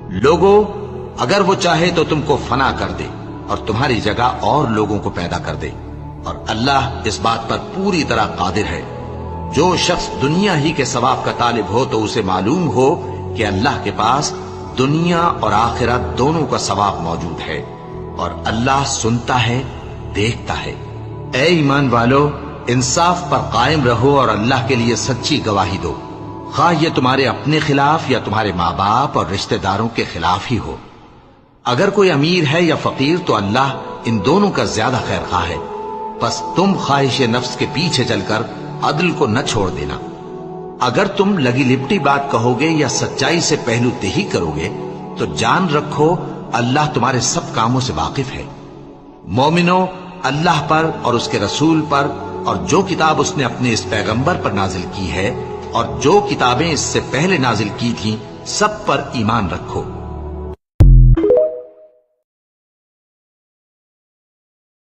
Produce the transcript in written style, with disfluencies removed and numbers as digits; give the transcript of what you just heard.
لوگوں، اگر وہ چاہے تو تم کو فنا کر دے اور تمہاری جگہ اور لوگوں کو پیدا کر دے، اور اللہ اس بات پر پوری طرح قادر ہے۔ جو شخص دنیا ہی کے ثواب کا طالب ہو تو اسے معلوم ہو کہ اللہ کے پاس دنیا اور آخرت دونوں کا ثواب موجود ہے، اور اللہ سنتا ہے، دیکھتا ہے۔ اے ایمان والو، انصاف پر قائم رہو اور اللہ کے لیے سچی گواہی دو، خواہ یہ تمہارے اپنے خلاف یا تمہارے ماں باپ اور رشتہ داروں کے خلاف ہی ہو۔ اگر کوئی امیر ہے یا فقیر تو اللہ ان دونوں کا زیادہ خیر خواہ ہے، پس تم خواہش نفس کے پیچھے چل کر عدل کو نہ چھوڑ دینا۔ اگر تم لگی لپٹی بات کہو گے یا سچائی سے پہلو تہی کرو گے تو جان رکھو اللہ تمہارے سب کاموں سے واقف ہے۔ مومنو، اللہ پر اور اس کے رسول پر اور جو کتاب اس نے اپنے اس پیغمبر پر نازل کی ہے اور جو کتابیں اس سے پہلے نازل کی تھیں، سب پر ایمان رکھو۔